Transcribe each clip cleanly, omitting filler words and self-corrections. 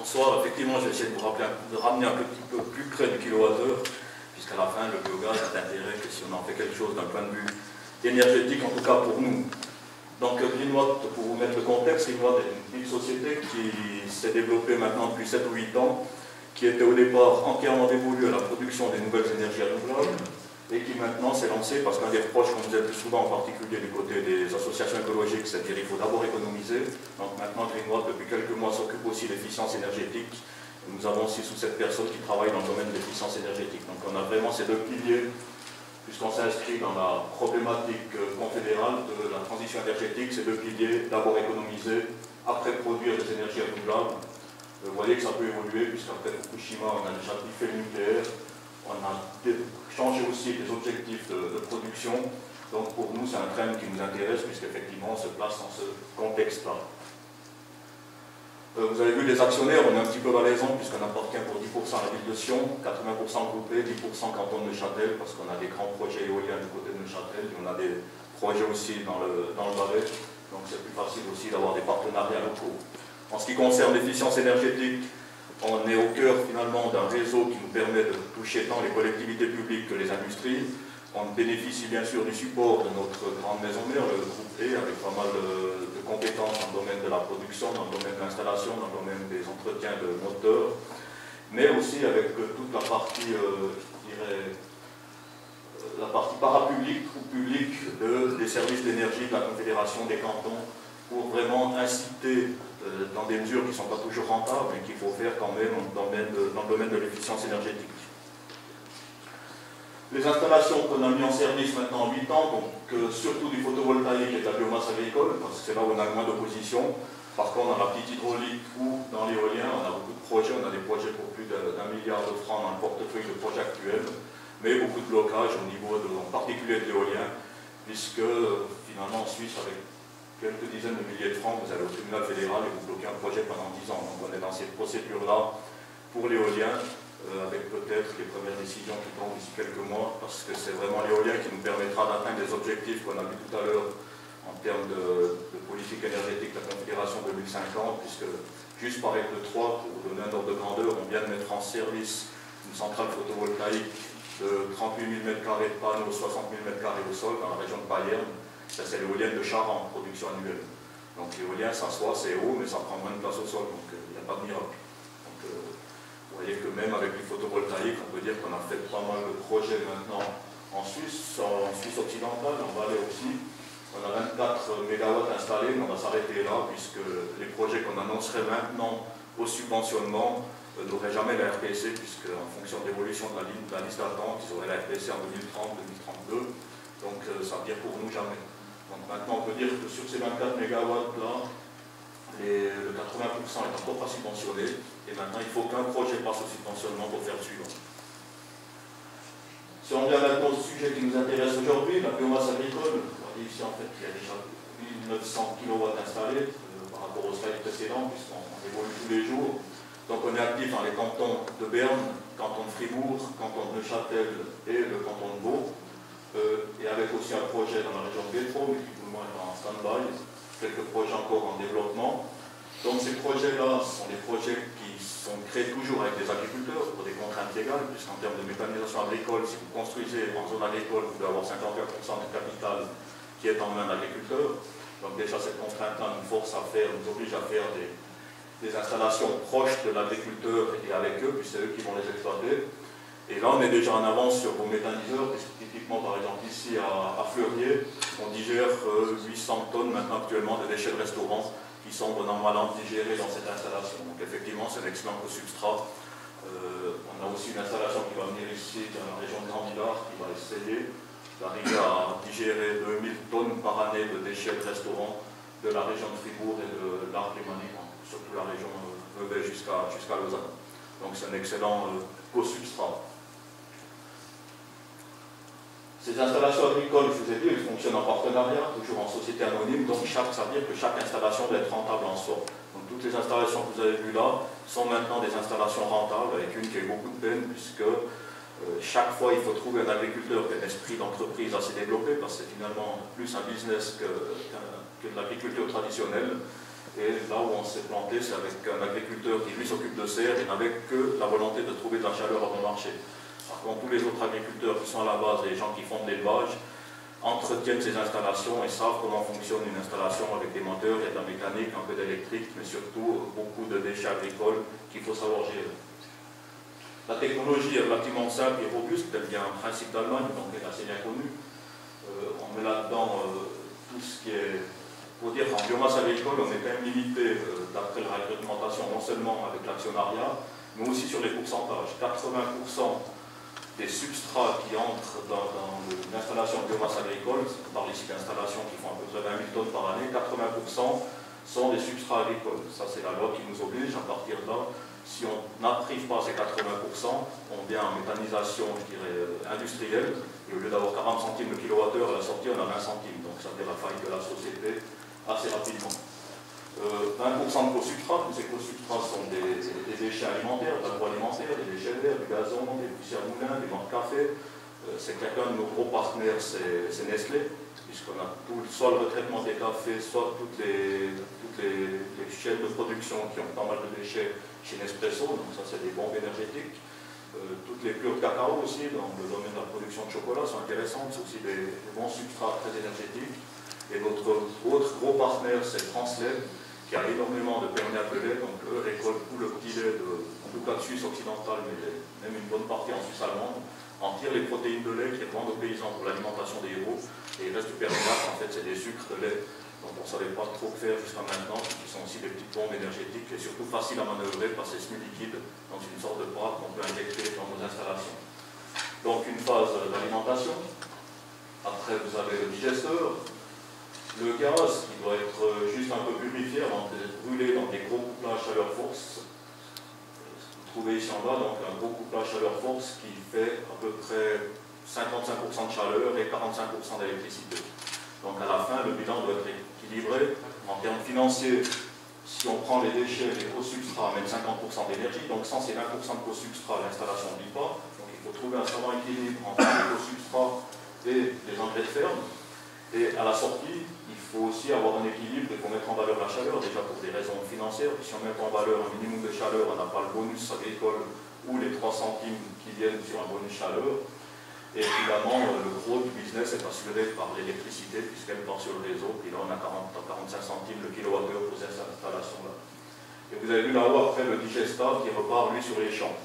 bonsoir. Effectivement, j'ai essayé de vous ramener un petit peu plus près du kilowattheure, puisqu'à la fin, le biogaz a d'intérêt que si on en fait quelque chose d'un point de vue énergétique, en tout cas pour nous. Donc Greenwatt, pour vous mettre le contexte, Greenwatt est une petite société qui s'est développée maintenant depuis 7 ou 8 ans, qui était au départ entièrement dévolue à la production des nouvelles énergies renouvelables, et qui maintenant s'est lancée parce qu'un des reproches qu'on nous a plus souvent, en particulier du côté des associations écologiques, c'est qu'il faut d'abord économiser. Donc maintenant, Greenwatt, depuis quelques mois, s'occupe aussi de l'efficience énergétique. Nous avons 6 ou 7 personnes qui travaillent dans le domaine de l'efficience énergétique. Donc on a vraiment ces deux piliers, puisqu'on s'inscrit dans la problématique confédérale de la transition énergétique, ces deux piliers, d'abord économiser, après produire des énergies renouvelables. Vous voyez que ça peut évoluer, puisqu'après Fukushima, on a déjà fait le nucléaire, on a changé aussi les objectifs de production. Donc pour nous, c'est un trend qui nous intéresse, puisqu'effectivement, on se place dans ce contexte-là. Vous avez vu les actionnaires, on est un petit peu valaisant, puisqu'on appartient pour 10% à la ville de Sion, 80% groupé, 10% canton de Neuchâtel, parce qu'on a des grands projets éoliens du côté de Neuchâtel, et on a des projets aussi dans le Valais, donc c'est plus facile aussi d'avoir des partenariats locaux. En ce qui concerne l'efficience énergétique, on est au cœur finalement d'un réseau qui nous permet de toucher tant les collectivités publiques que les industries. On bénéficie bien sûr du support de notre grande maison mère, le groupe E, avec pas mal de compétences dans le domaine de la production, dans le domaine de l'installation, dans le domaine des entretiens de moteurs, mais aussi avec toute la partie, je dirais, la partie parapublique ou publique des services d'énergie de la Confédération des cantons, pour vraiment inciter dans des mesures qui ne sont pas toujours rentables, mais qu'il faut faire quand même dans le domaine de l'efficience énergétique. Les installations qu'on a mis en service maintenant en 8 ans, donc surtout du photovoltaïque et de la biomasse agricole, parce que c'est là où on a le moins d'opposition. Par contre, dans la petite hydraulique ou dans l'éolien, on a beaucoup de projets, on a des projets pour plus d'1 milliard de francs dans le portefeuille de projets actuels, mais beaucoup de blocages au niveau en particulier de l'éolien, puisque finalement en Suisse, avec quelques dizaines de milliers de francs, vous allez au tribunal fédéral et vous bloquez un projet pendant 10 ans. Donc on est dans cette procédure-là pour l'éolien, avec peut-être les premières décisions qui tombent d'ici quelques mois, parce que c'est vraiment l'éolien qui nous permettra d'atteindre les objectifs qu'on a vus tout à l'heure en termes de politique énergétique de la Confédération 2050, puisque juste par exemple 3, pour vous donner un ordre de grandeur, on vient de mettre en service une centrale photovoltaïque de 38 000 m² de panneaux, 60 000 m² au sol dans la région de Payerne. Ça, c'est l'éolienne de Charente, production annuelle. Donc l'éolien, ça soit, c'est haut, mais ça prend moins de place au sol, donc il n'y a pas de miracle. Donc, vous voyez que même avec les photovoltaïques, on peut dire qu'on a fait pas mal de projets maintenant en Suisse occidentale, en Valais aussi. On a 24 MW installés, mais on va s'arrêter là, puisque les projets qu'on annoncerait maintenant au subventionnement n'auraient jamais la RPC, puisque en fonction de l'évolution de la liste d'attente, ils auraient la RPC en 2030-2032. Donc ça veut dire pour nous jamais. Donc maintenant, on peut dire que sur ces 24 MW là, le 80% est encore pas subventionné, et maintenant il faut qu'un projet passe au subventionnement pour faire le suivant. Si on vient maintenant au sujet qui nous intéresse aujourd'hui, la biomasse agricole, on voit ici en fait qu'il y a déjà 1900 kW installés par rapport au slide précédent, puisqu'on évolue tous les jours. Donc on est actif dans les cantons de Berne, canton de Fribourg, canton de Neuchâtel et le canton de Vaud. Et avec aussi un projet dans la région de Bétro, mais qui pour le moment est en stand-by, quelques projets encore en développement. Donc ces projets-là sont des projets qui sont créés toujours avec des agriculteurs pour des contraintes légales, puisqu'en termes de méthanisation agricole, si vous construisez en zone agricole, vous devez avoir 51% du capital qui est en main d'agriculteurs. Donc déjà cette contrainte-là nous force à faire, nous oblige à faire des installations proches de l'agriculteur et avec eux, puis c'est eux qui vont les exploiter. Et là, on est déjà en avance sur vos méthaniseurs, puisque typiquement, par exemple, ici à Fleurier, on digère 800 tonnes maintenant actuellement de déchets de restaurant qui sont normalement digérés dans cette installation. Donc effectivement, c'est un excellent substrat. On a aussi une installation qui va venir ici dans la région de Grand Villard, qui va essayer d'arriver à digérer 2000 tonnes par année de déchets de restaurant de la région de Fribourg et de l'Arc-Lémanique, surtout la région Vevey jusqu'à Lausanne. Donc c'est un excellent co-substrat. Ces installations agricoles, je vous ai dit, elles fonctionnent en partenariat, toujours en société anonyme, donc ça veut dire que chaque installation doit être rentable en soi. Donc toutes les installations que vous avez vues là sont maintenant des installations rentables, avec une qui a eu beaucoup de peine, puisque chaque fois il faut trouver un agriculteur qui a un esprit d'entreprise assez développé, parce que c'est finalement plus un business que de l'agriculture traditionnelle. Et là où on s'est planté, c'est avec un agriculteur qui lui s'occupe de serre et n'avait que la volonté de trouver de la chaleur à bon marché. Par contre, tous les autres agriculteurs qui sont à la base, les gens qui font de l'élevage, entretiennent ces installations et savent comment fonctionne une installation avec des moteurs, il y a de la mécanique, un peu d'électrique, mais surtout beaucoup de déchets agricoles qu'il faut savoir gérer. La technologie est relativement simple et robuste, elle vient en principe d'Allemagne, donc elle est assez bien connue. On met là-dedans tout ce qui est... Pour dire qu'en biomasse agricole, on est quand même limité d'après la réglementation, non seulement avec l'actionnariat, mais aussi sur les pourcentages. 80% des substrats qui entrent dans l'installation de biomasse agricole, on parle ici d'installations qui font à peu près 20 000 tonnes par année, 80% sont des substrats agricoles. Ça, c'est la loi qui nous oblige. À partir de là, si on n'arrive pas à ces 80%, on vient en méthanisation, je dirais, industrielle, et au lieu d'avoir 40 centimes le kilowattheure, à la sortie, on a 20 centimes. Donc ça fait la faillite de la société assez rapidement. 20% de co-substrats, tous ces co-substrats sont des déchets alimentaires, de l'agroalimentaire, des déchets verts, du gazon, des poussières moulins, des noix de café. C'est quelqu'un de nos gros partenaires, c'est Nestlé, puisqu'on a tout soit le retraitement des cafés, soit toutes les chaînes de production qui ont pas mal de déchets chez Nespresso, donc ça c'est des bombes énergétiques. Toutes les plures de cacao aussi, dans le domaine de la production de chocolat, sont intéressantes, c'est aussi des bons substrats très énergétiques. Et notre autre gros partenaire, c'est Translait, qui a énormément de perméable de lait, donc eux récoltent tout le petit lait, en tout cas de Suisse occidentale, mais même une bonne partie en Suisse allemande, en tirent les protéines de lait qui les vendent aux paysans pour l'alimentation des héros, et il reste du perméable, en fait c'est des sucres de lait, donc on ne savait pas trop faire jusqu'à maintenant, qui sont aussi des petites bombes énergétiques, et surtout faciles à manœuvrer parce que c'est semi-liquide, donc c'est une sorte de pâte qu'on peut injecter dans nos installations. Donc une phase d'alimentation, après vous avez le digesteur, le gaz qui doit être juste un peu purifié avant d'être brûlé dans des gros couplages chaleur-force. Vous trouvez ici en bas donc un gros couplage chaleur-force qui fait à peu près 55% de chaleur et 45% d'électricité. Donc à la fin, le bilan doit être équilibré. En termes financiers, si on prend les déchets, les co-substrats amènent 50% d'énergie, donc sans ces 20% de co-substrats, l'installation ne vit pas. Donc il faut trouver un savant équilibre entre les co-substrats et les engrais de ferme. Et à la sortie, il faut aussi avoir un équilibre, il faut mettre en valeur la chaleur, déjà pour des raisons financières. Si on met en valeur un minimum de chaleur, on n'a pas le bonus agricole ou les 3 centimes qui viennent sur un bonus chaleur. Et évidemment, le gros du business est assuré par l'électricité, puisqu'elle part sur le réseau. Puis là, on a 45 centimes le kilowattheure pour cette installation-là. Et vous avez vu là-haut, après, le digestat qui repart, lui, sur les champs.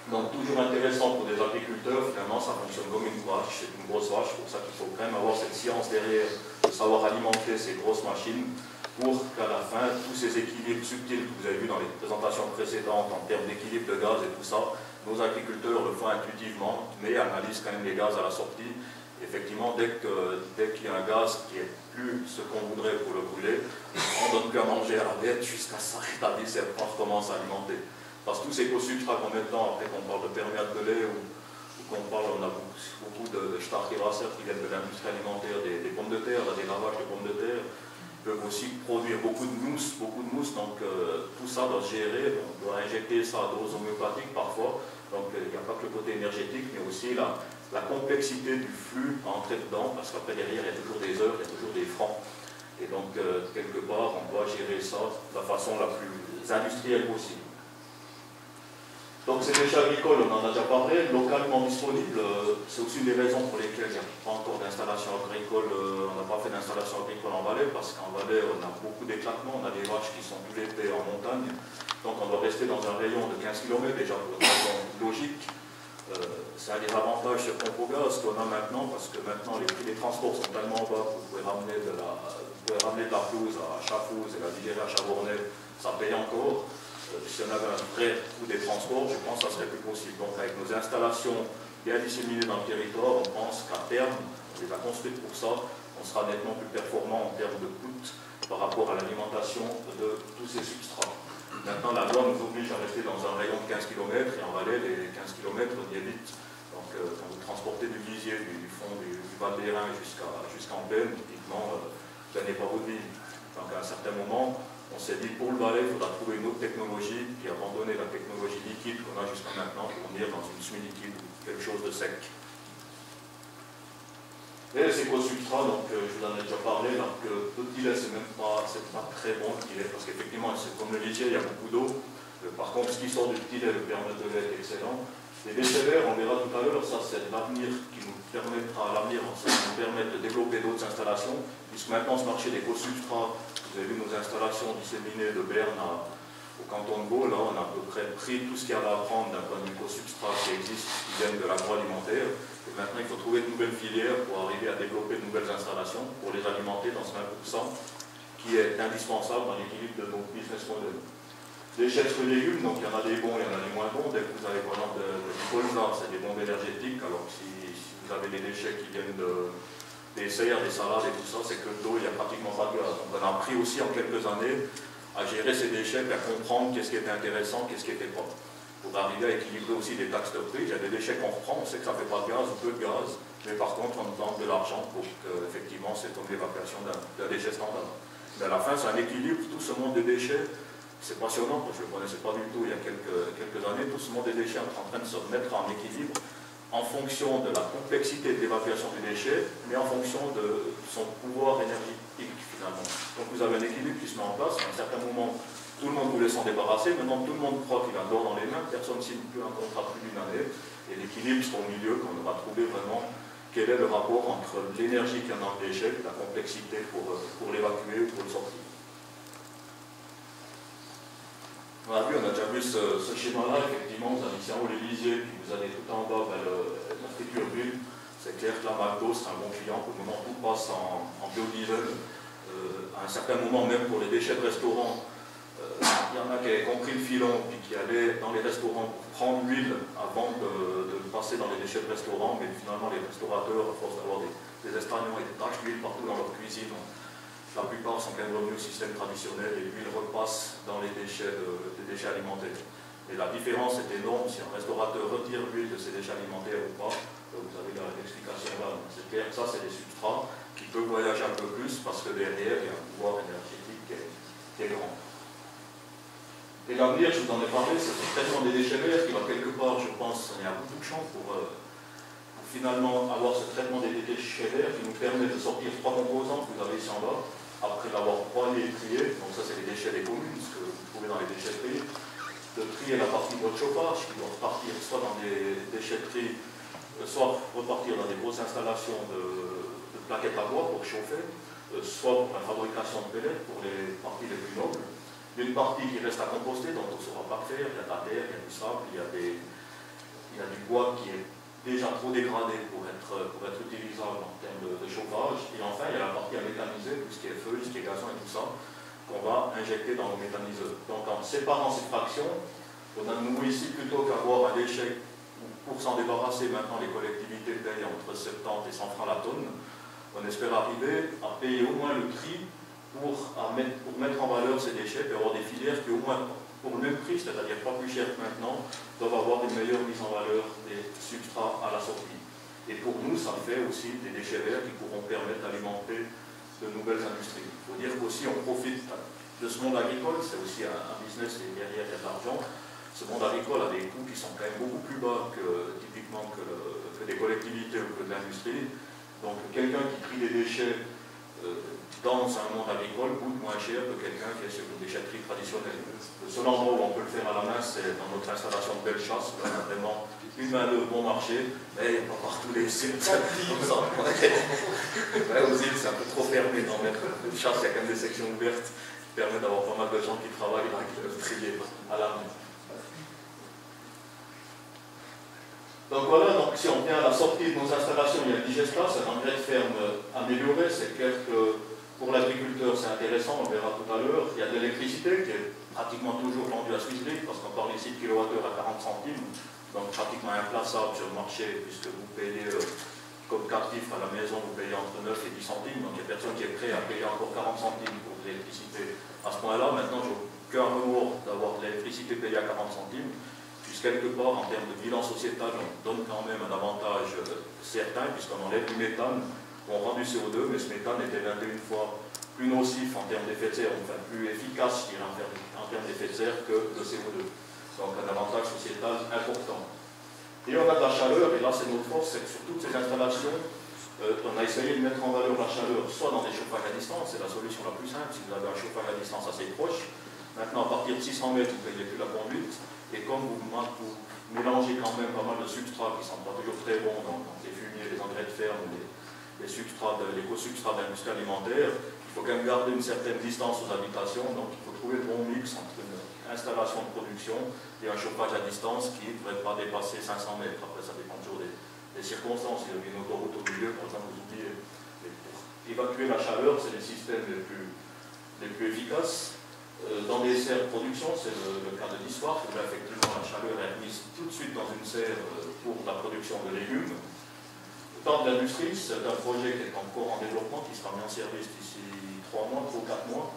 Donc toujours intéressant pour des agriculteurs, finalement ça fonctionne comme une vache, c'est une grosse vache, pour ça qu'il faut quand même avoir cette science derrière, de savoir alimenter ces grosses machines, pour qu'à la fin, tous ces équilibres subtils que vous avez vus dans les présentations précédentes en termes d'équilibre de gaz et tout ça, nos agriculteurs le font intuitivement, mais analysent quand même les gaz à la sortie. Effectivement, dès qu'il y a un gaz qui est plus ce qu'on voudrait pour le brûler, on donne plus à manger à la bête jusqu'à ce que ça rétablisse et on recommence à alimenter. Parce que tous ces co-substrats qu'on met dedans, après qu'on parle de perméable de lait ou qu'on parle, on a beaucoup de starkewasser qui viennent de l'industrie alimentaire, des pommes de terre, des lavages de pommes de terre, peuvent aussi produire beaucoup de mousse, donc tout ça doit se gérer, on doit injecter ça à dose homéopathique parfois, donc il n'y a pas que le côté énergétique, mais aussi la complexité du flux à entrer dedans, parce qu'après derrière il y a toujours des heures, il y a toujours des francs, et donc quelque part on doit gérer ça de la façon la plus industrielle possible. Donc ces déchets agricoles, on en a déjà parlé, localement disponibles, c'est aussi une des raisons pour lesquelles il n'y a pas encore d'installation agricole, on n'a pas fait d'installation agricole en Valais, parce qu'en Valais on a beaucoup d'éclatements, on a des vaches qui sont tout l'été en montagne, donc on doit rester dans un rayon de 15 km déjà pour une raison logique. C'est un des avantages sur pompe au gaz qu'on a maintenant, parce que maintenant les prix des transports sont tellement bas que vous pouvez ramener de la pelouse à Chafouz et la digérer à Chabournay, ça paye encore. Si on avait un vrai coût des transports, je pense que ça serait plus possible. Donc avec nos installations bien disséminées dans le territoire, on pense qu'à terme, on les a construites pour ça, on sera nettement plus performant en termes de coûts par rapport à l'alimentation de tous ces substrats. Maintenant, la loi nous oblige à rester dans un rayon de 15 km, et en Valais, les 15 km, on y est vite. Donc quand vous transportez du lisier du fond du Val d'Airain jusqu'en plaine, typiquement, vous n'avez pas votre vie. Donc à un certain moment, on s'est dit pour le Valais, il faudra trouver une autre technologie, puis abandonner la technologie liquide qu'on a jusqu'à maintenant pour venir dans une semi-liquide ou quelque chose de sec. Et les éco-substrats, donc je vous en ai déjà parlé, donc le tilet c'est pas très bon le tilet, parce qu'effectivement, comme le disiez, il y a beaucoup d'eau. Par contre, ce qui sort du tilet, le permet de lait est excellent. Les déchets verts, on verra tout à l'heure, ça c'est l'avenir qui nous permettra, à l'avenir, ça va nous permettre de développer d'autres installations, puisque maintenant ce marché d'éco-substrats, vous avez vu nos installations disséminées de Berne au canton de Vaud, là on a à peu près pris tout ce qu'il y avait à prendre d'un point de vue éco-substrat qui existe, qui viennent de l'agroalimentaire. Et maintenant, il faut trouver de nouvelles filières pour arriver à développer de nouvelles installations, pour les alimenter dans ce 20% qui est indispensable dans l'équilibre de nos business models. Déchets de légumes, donc il y en a des bons, il y en a des moins bons. Dès que vous avez par exemple du colza, c'est des bombes énergétiques, alors que si vous avez des déchets qui viennent des serres, des salades et tout ça, c'est que l'eau, il n'y a pratiquement pas de gaz. Donc on a appris aussi en quelques années à gérer ces déchets, à comprendre qu'est-ce qui était intéressant, qu'est-ce qui était pas. Pour arriver à équilibrer aussi des taxes de prix. Il y a des déchets qu'on reprend, on sait que ça ne fait pas de gaz ou peu de gaz, mais par contre on nous demande de l'argent pour qu'effectivement c'est comme l'évacuation d'un déchet standard. Mais à la fin c'est un équilibre, tout ce monde des déchets, c'est passionnant, parce que je ne le connaissais pas du tout il y a quelques années, tout ce monde des déchets est en train de se mettre en équilibre en fonction de la complexité de l'évacuation des déchets, mais en fonction de son pouvoir énergétique finalement. Donc vous avez un équilibre qui se met en place, à un certain moment tout le monde voulait s'en débarrasser, maintenant tout le monde croit qu'il a l'or dans les mains, personne ne signe plus un contrat plus d'une année, et l'équilibre sera au milieu qu'on va trouver vraiment quel est le rapport entre l'énergie qu'il y a dans le déchet et la complexité pour l'évacuer ou pour le sortir. On a déjà vu ce schéma-là, effectivement, vous avez ici en haut les lisiers, puis vous avez tout en bas la friture d'huile. C'est clair que la McDo c'est un bon client, pour le moment tout passe en biodiesel. À un certain moment, même pour les déchets de restaurant, il y en a qui avaient compris le filon, puis qui allaient dans les restaurants pour prendre l'huile avant de passer dans les déchets de restaurant, mais finalement les restaurateurs, à force d'avoir des estragnions et des taches d'huile partout dans leur cuisine, la plupart sont quand même revenus au système traditionnel et l'huile repasse dans les déchets alimentaires. Et la différence est énorme si un restaurateur retire l'huile de ses déchets alimentaires ou pas. Vous avez l'explication là. C'est clair que ça, c'est des substrats qui peuvent voyager un peu plus parce que derrière, il y a un pouvoir énergétique qui est grand. Et l'avenir, je vous en ai parlé, c'est le traitement des déchets verts qui va quelque part, je pense, il y a beaucoup de chance pour finalement avoir ce traitement des déchets verts qui nous permet de sortir 3 composants que vous avez ici en bas, après l'avoir broyé et trié. Donc ça, c'est les déchets des communes, ce que vous trouvez dans les déchetteries. De trier la partie de votre chauffage qui doit repartir soit dans des déchetteries, soit repartir dans des grosses installations de plaquettes à bois pour chauffer, soit pour la fabrication de pellets pour les parties les plus nobles. Une partie qui reste à composter, dont on ne saura pas faire, il y a de la terre, il y a du sable, il y a du bois qui est déjà trop dégradé pour être utilisable en termes de chauffage. Et enfin, il y a la partie à méthaniser, tout ce qui est feu, ce qui est gazon et tout ça, qu'on va injecter dans nos méthaniseurs. Donc en séparant ces fractions, on a nous ici, plutôt qu'avoir un déchet, pour s'en débarrasser maintenant, les collectivités payent entre 70 et 100 francs la tonne, on espère arriver à payer au moins le prix pour mettre en valeur ces déchets et avoir des filières qui, au moins pour le même prix, c'est-à-dire pas plus cher que maintenant, doivent avoir une meilleure mise en valeur des substrats à la sortie. Et pour nous, ça fait aussi des déchets verts qui pourront permettre d'alimenter de nouvelles industries. Il faut dire qu'aussi on profite de ce monde agricole, c'est aussi un business et derrière il y a de l'argent. Ce monde agricole a des coûts qui sont quand même beaucoup plus bas que typiquement que des collectivités ou que de l'industrie. Donc quelqu'un qui trie des déchets dans un monde agricole coûte moins cher que quelqu'un qui est sur une déchetterie traditionnelle. Le seul endroit où on peut le faire à la main, c'est dans notre installation de Bellechasse, où on a vraiment une main-d'œuvre bon marché, mais il n'y a pas partout les sites. Aux îles, c'est un peu trop fermé. Dans Bellechasse, il y a quand même des sections ouvertes qui permettent d'avoir pas mal de gens qui travaillent là, qui peuvent trier à la main. Donc voilà, donc si on vient à la sortie de nos installations, il y a le digestat, c'est un engrais de ferme amélioré. C'est clair que pour l'agriculteur, c'est intéressant, on verra tout à l'heure. Il y a de l'électricité qui est pratiquement toujours vendue à Swissgrid, parce qu'on parle ici de kWh à 40 centimes, donc pratiquement implaçable sur le marché, puisque vous payez comme captif à la maison, vous payez entre 9 et 10 centimes, donc il n'y a personne qui est prêt à payer encore 40 centimes pour de l'électricité. À ce point-là, maintenant, je n'ai aucun remords d'avoir de l'électricité payée à 40 centimes. Quelque part, en termes de bilan sociétal, on donne quand même un avantage certain, puisqu'on enlève du méthane, on rend du CO2, mais ce méthane était 21 fois plus nocif en termes d'effet de serre, enfin plus efficace, je dirais, en termes d'effet de serre que le CO2. Donc un avantage sociétal important. Et on a de la chaleur, et là c'est notre force, c'est que sur toutes ces installations, On a essayé de mettre en valeur la chaleur, soit dans des chauffages à distance, c'est la solution la plus simple, si vous avez un chauffage à distance assez proche. Maintenant, à partir de 600 mètres, vous ne payez plus la conduite, et comme vous mélangez quand même pas mal de substrats qui ne sont pas toujours très bons, donc les fumiers, les engrais de ferme, les co-substrats d'industrie alimentaire, il faut quand même garder une certaine distance aux habitations, donc il faut trouver le bon mix entre une installation de production et un chauffage à distance qui ne devrait pas dépasser 500 mètres. Après, ça dépend toujours des circonstances. Il y a une autoroute au milieu, par exemple, vous oubliez. Mais pour évacuer la chaleur, c'est les systèmes les plus efficaces. Dans des serres de production, c'est le cas de l'histoire, où là, effectivement, la chaleur est mise tout de suite dans une serre pour la production de légumes. Dans l'industrie, c'est un projet qui est encore en développement, qui sera mis en service d'ici 3 mois, 3 ou 4 mois,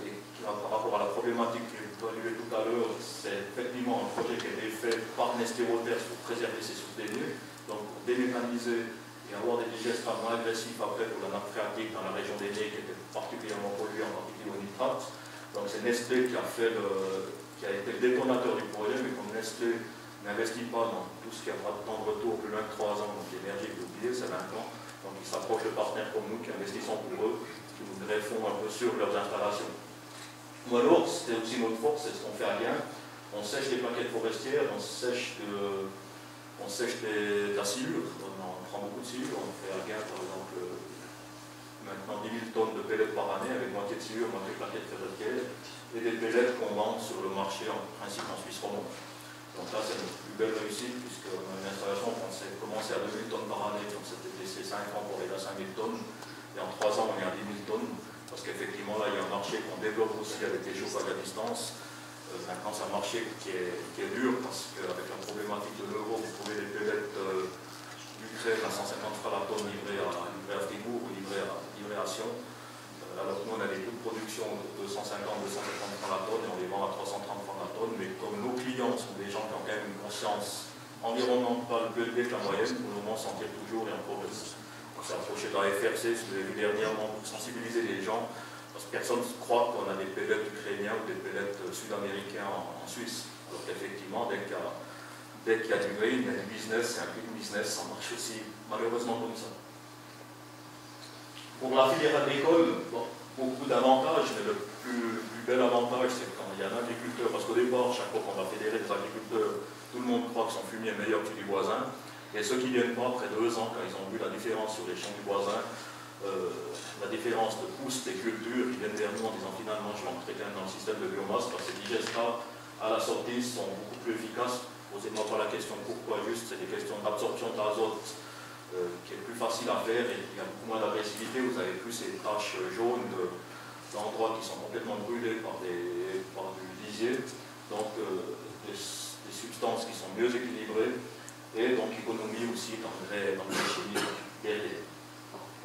et qui, par rapport à la problématique que j'ai évaluée tout à l'heure, c'est effectivement un projet qui a été fait par Nestlé Waters pour préserver ses sources d'énergie, donc pour déméthaniser et avoir des digesteurs moins agressifs après pour la nappe phréatique dans la région des Nez qui était particulièrement polluée, en particulier au nitrate. Donc c'est Nestlé qui a été le détonateur du projet, mais comme Nestlé n'investit pas dans tout ce qui a pas de temps de retour plus loin de 3 ans, donc l'énergie est oubliée, c'est 20 ans, donc ils s'approchent de partenaires comme nous qui investissent pour eux, qui nous greffons un peu sur leurs installations. Ou alors, c'était aussi notre force, c'est ce qu'on fait à Gain, on sèche des plaquettes forestières, on sèche de la silure, on prend beaucoup de silure, on fait à Gain par exemple maintenant 10 000 tonnes de pellets par année avec moitié de silure, moitié de plaquettes forestières, et des pellets qu'on vend sur le marché en principe en Suisse romande. Donc là, c'est notre plus belle réussite, puisqu'on a une installation qu'on s'est commencé à 2 000 tonnes par année, donc c'était laissé 5 ans pour aller à 5 000 tonnes, et en 3 ans, on est à 10 000 tonnes, parce qu'effectivement, là, il y a un marché qu'on développe aussi avec les chauffages à distance. Maintenant, c'est un marché qui est dur, parce qu'avec la problématique de l'euro, vous trouvez des pellets d'Ukraine à 150 francs la tonne livrés à Fribourg ou livrés à Sion. Alors que nous, on a des coûts de production de 250-250 francs la tonne et on les vend à 330 francs la tonne. Mais comme nos clients sont des gens qui ont quand même une conscience environnementale plus élevée que la moyenne, pour le moment, s'en tire toujours et en progresse. On s'est approché de la FRC, si vous avez vu dernièrement, pour sensibiliser les gens, parce que personne ne croit qu'on a des pellets ukrainiens ou des pellets sud-américains en Suisse. Alors qu'effectivement, dès qu'il y a du green, il y a du business, c'est un quick business, ça marche aussi malheureusement comme ça. Pour la filière agricole, bon, beaucoup d'avantages, mais le plus bel avantage, c'est quand il y a un agriculteur, parce qu'au départ, chaque fois qu'on va fédérer des agriculteurs, tout le monde croit que son fumier est meilleur que celui du voisin, et ceux qui viennent pas, après 2 ans, quand ils ont vu la différence sur les champs du voisin, la différence de pousse des cultures, ils viennent vers nous en disant finalement, je vais entrer dans le système de biomasse, parce que ces digestats, à la sortie, sont beaucoup plus efficaces. Posez-moi pas la question pourquoi, juste, c'est des questions d'absorption d'azote, qui est plus facile à faire et il y a beaucoup moins d'agressivité. Vous avez plus ces taches jaunes d'endroits qui sont complètement brûlés par du lisier, donc des substances qui sont mieux équilibrées et donc économie aussi d'engrais chimiques derrière.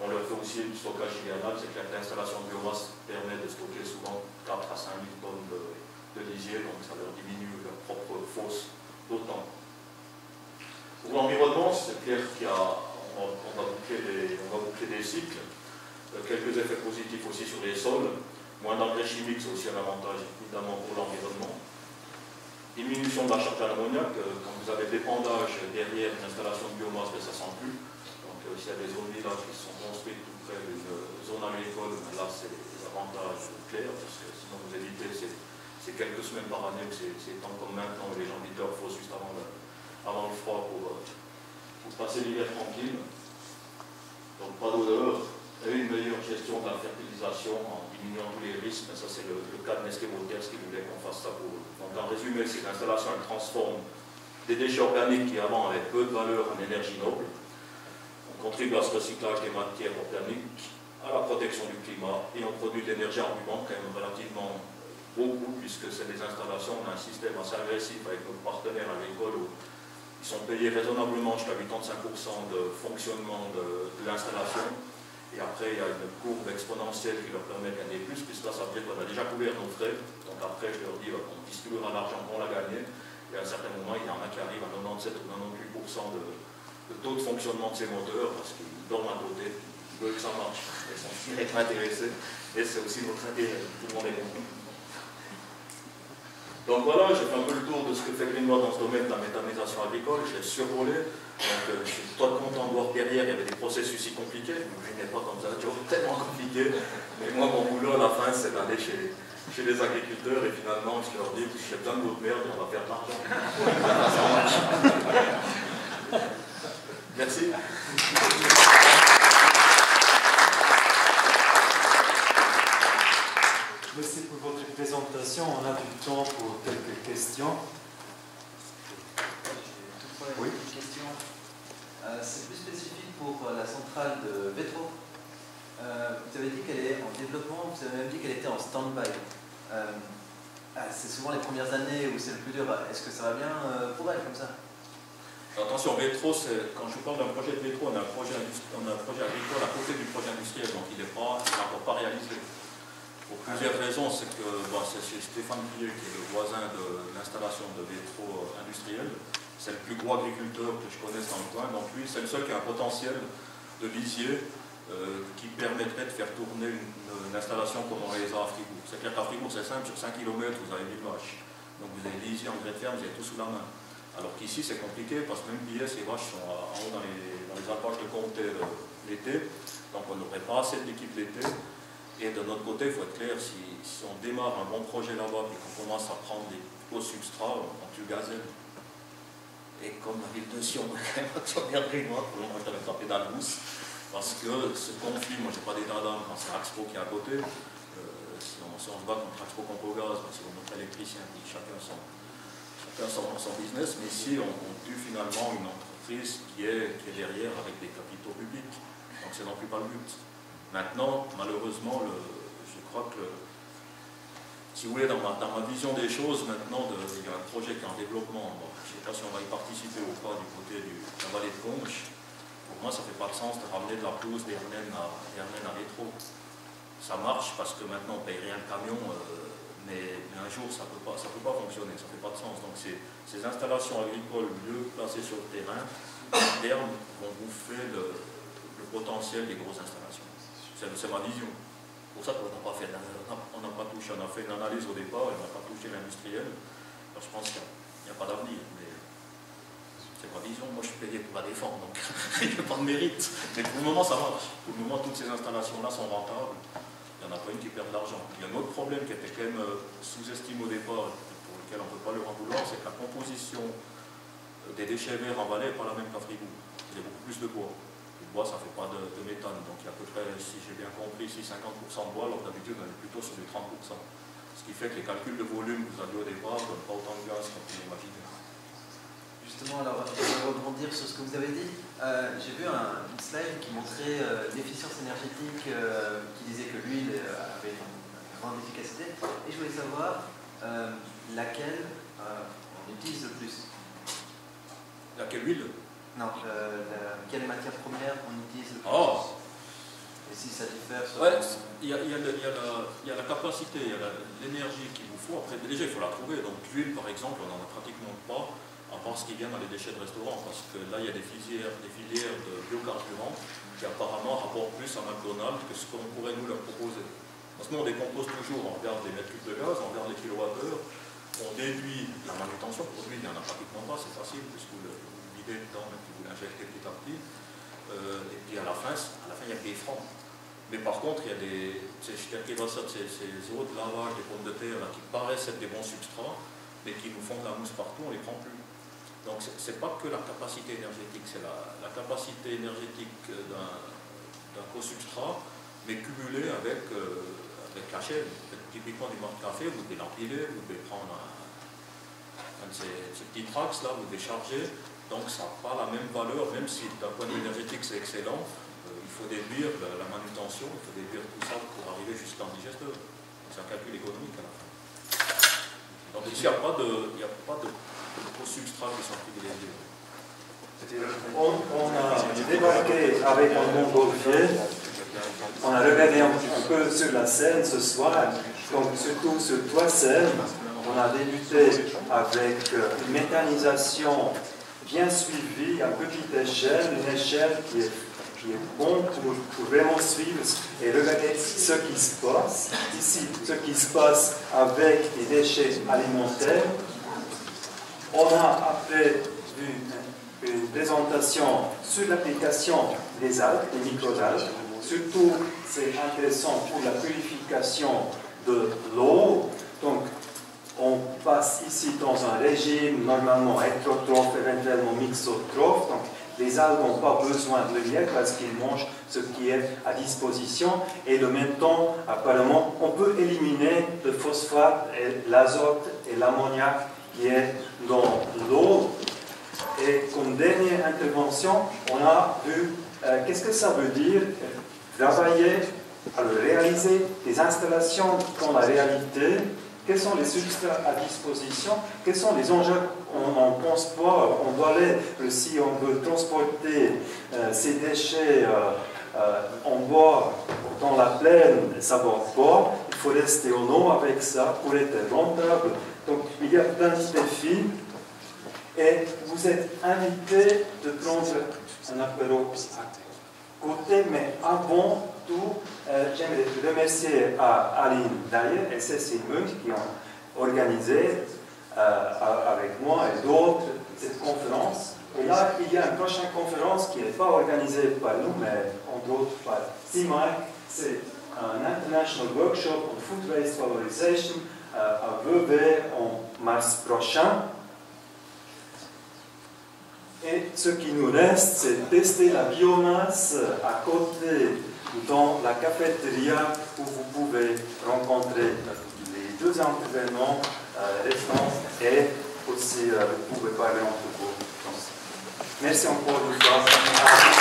On leur fait aussi du stockage hivernal, c'est que l'installation de biomasse permet de stocker souvent 4 à 5 000 tonnes de lisier, donc ça leur diminue leur propre fosse d'autant. Pour l'environnement, c'est clair qu'on va boucler des cycles, quelques effets positifs aussi sur les sols, moins d'engrais chimiques, c'est aussi un avantage évidemment pour l'environnement. Diminution de la charge à l'ammoniac, quand vous avez l'épandage derrière une installation de biomasse, ça ne sent plus. Donc s'il y a des zones villages qui sont construites tout près d'une zone agricole, là c'est des avantages clairs, parce que sinon vous évitez ces quelques semaines par année, c'est temps comme maintenant où les gens vident leur fosse juste avant le froid pour passer l'hiver tranquille. Donc pas d'odeur, et une meilleure gestion de la fertilisation en diminuant tous les risques, mais ça c'est le cas de Nestlé Waters qui voulait qu'on fasse ça pour eux. Donc en résumé, c'est l'installation elle transforme des déchets organiques qui avant avaient peu de valeur en énergie noble. On contribue à ce recyclage des matières organiques, à la protection du climat, et on produit de l'énergie argumente quand même relativement beaucoup, puisque c'est des installations, on a un système assez agressif avec nos partenaires agricoles où ils sont payés raisonnablement jusqu'à 85% de fonctionnement de l'installation. Et après, il y a une courbe exponentielle qui leur permet de gagner plus, puisque là, ça veut dire qu'on a déjà couvert nos frais. Donc après, je leur dis qu'on distribuera l'argent qu'on a gagné. Et à un certain moment, il y en a qui arrivent à 97 ou 98% de taux de fonctionnement de ces moteurs, parce qu'ils dorment à côté, ils veulent que ça marche. Ils sont directement intéressés. Et c'est aussi notre intérêt. Tout le monde est content. Donc voilà, j'ai fait un peu le tour de ce que fait Greenwatt dans ce domaine de la méthanisation agricole, je l'ai survolé. Donc je suis pas content de voir que derrière il y avait des processus si compliqués, je n'imaginais pas comme ça, toujours tellement compliqué. Mais moi mon boulot à la fin c'est d'aller chez les agriculteurs et finalement je leur dis j'ai besoin de votre merde et on va faire de l'argent. Merci. Merci pour votre présentation. On a du temps pour quelques questions. Oui. Une question. C'est plus spécifique pour la centrale de Vétro. Vous avez dit qu'elle est en développement, vous avez même dit qu'elle était en stand-by. C'est souvent les premières années où c'est le plus dur. Est-ce que ça va bien pour elle comme ça? Attention, Vétro, quand je parle d'un projet de Vétro, on a un projet agricole à côté du projet industriel, donc il n'est encore pas réalisé. Pour plusieurs raisons, c'est que c'est chez Stéphane Pillet, qui est le voisin de l'installation de Vétro industriel. C'est le plus gros agriculteur que je connaisse dans le coin, donc lui, c'est le seul qui a un potentiel de lisier qui permettrait de faire tourner une installation comme on les a à Fribourg. C'est clair qu'à Fribourg, c'est simple, sur 5 km, vous avez 1000 vaches. Donc vous avez lisier, engrais de ferme, vous avez tout sous la main. Alors qu'ici, c'est compliqué, parce que même PS, les vaches sont en haut dans les alpages de comté l'été, donc on n'aurait pas assez d'équipe l'été. Et de notre côté, il faut être clair, si on démarre un bon projet là-bas et qu'on commence à prendre des gros substrats, on tue gazelle. Et comme la ville de Sion, on va quand même actionner moi, pour le moment je t'avais frappé dans la mousse, parce que ce conflit, moi j'ai pas d'état d'âme quand c'est Axpo qui est à côté, si on se bat contre Axpo contre au gaz, c'est notre électricien, puis chacun son business, mais ici on tue finalement une entreprise qui est derrière avec des capitaux publics, donc c'est non plus pas le but. Maintenant, malheureusement, je crois que, si vous voulez, dans ma vision des choses, maintenant, il y a un projet qui est en développement. Bon, je ne sais pas si on va y participer ou pas du côté de la vallée de Conche. Pour moi, ça ne fait pas de sens de ramener de la pelouse d'Hernen à Vétro. Ça marche parce que maintenant, on ne paye rien le camion, mais un jour, ça ne peut pas fonctionner, ça ne fait pas de sens. Donc, ces installations agricoles mieux placées sur le terrain, à terme, vont bouffer le potentiel des grosses installations. C'est ma vision. C'est pour ça qu'on n'a pas touché, on a fait une analyse au départ et on n'a pas touché l'industriel. Je pense qu'il n'y a pas d'avenir, mais c'est ma vision. Moi, je suis payé pour la défendre, donc il n'y a pas de mérite. Mais pour le moment, ça marche. Pour le moment, toutes ces installations-là sont rentables. Il n'y en a pas une qui perd de l'argent. Il y a un autre problème qui était quand même sous-estimé au départ, pour lequel on ne peut pas leur en vouloir, c'est que la composition des déchets verts en Valais n'est pas la même qu'à Fribourg. Il y a beaucoup plus de bois. Le bois, ça ne fait pas de méthane, donc il y a à peu près, si j'ai bien compris, ici 50% de bois, alors d'habitude on est plutôt sur du 30%. Ce qui fait que les calculs de volume que vous aviez au départ ne donnent pas autant de gaz qu'on peut l'imaginer. Justement, alors, je vais rebondir sur ce que vous avez dit. J'ai vu une slide qui montrait l'efficience énergétique, qui disait que l'huile avait une grande efficacité, et je voulais savoir laquelle on utilise le plus. Laquelle huile? Non, quelle matière première on utilise le plus? Oh. Et si ça diffère sur... Ouais, il y a la capacité, il y a l'énergie qu'il vous faut. Après, déjà, il faut la trouver. Donc l'huile, par exemple, on n'en a pratiquement pas, à part ce qui vient dans les déchets de restaurant, parce que là, il y a des filières de biocarburants qui apparemment rapportent plus à McDonald's que ce qu'on pourrait nous leur proposer. Parce que nous, on décompose toujours, on regarde les mètres cubes de gaz, on regarde les kilowattheures, on déduit la manutention. Pour l'huile, il n'y en a pratiquement pas, c'est facile, puisque vous le videz dedans, et puis vous l'injectez petit à petit. Et puis à la fin, il y a des francs. Mais par contre, il y a ces eaux de lavage des pommes de terre là, qui paraissent être des bons substrats, mais qui nous font de la mousse partout, on ne les prend plus. Donc ce n'est pas que la capacité énergétique, c'est la capacité énergétique d'un co-substrat, mais cumulée avec la chaîne. Typiquement du marque café, vous devez l'empiler, vous devez prendre un de ces petits tracks là, vous devez charger. Donc ça n'a pas la même valeur, même si d'un point de vue énergétique c'est excellent. Il faut déduire la manutention, il faut déduire tout ça pour arriver jusqu'à un digesteur. C'est un calcul économique à la fin. Donc ici, il n'y a pas de gros substrats qui sont privilégiés. On a débarqué avec un montgolfier. On a regardé un petit peu sur la Seine ce soir, donc surtout sur toi Seine. On a débuté avec une méthanisation bien suivie à petite échelle, une échelle qui est qui est bon pour vraiment suivre et regarder ce qui se passe. Ici, ce qui se passe avec les déchets alimentaires. On a après vu une présentation sur l'application des algues, des microalgues. Surtout, c'est intéressant pour la purification de l'eau. Donc, on passe ici dans un régime normalement hétérotrophe, éventuellement mixotrophe. Donc, les algues n'ont pas besoin de lumière parce qu'ils mangent ce qui est à disposition. Et de même temps, apparemment, on peut éliminer le phosphate, et l'azote et l'ammoniac qui est dans l'eau. Et comme dernière intervention, on a vu qu'est-ce que ça veut dire travailler, alors réaliser des installations dans la réalité. Quels sont les substrats à disposition? Quels sont les enjeux? On ne pense pas, on doit aller, si on veut transporter ces déchets en bois dans la plaine, ça ne va pas. Il faut rester en eau avec ça pour être rentable. Donc il y a plein de défis. Et vous êtes invité de prendre un apéro à côté, mais avant tout, j'aimerais remercier Aline Dayer et Cécile Munch qui ont organisé avec moi et d'autres cette conférence. Et là, il y a une prochaine conférence qui n'est pas organisée par nous, mais entre autres par CIMAC. C'est un International Workshop on Food Waste Valorization à Vevey en mars prochain. Et ce qui nous reste, c'est tester la biomasse à côté dans la cafétéria où vous pouvez rencontrer les deux intervenants restants et aussi vous pouvez parler entre vous. Merci encore une fois.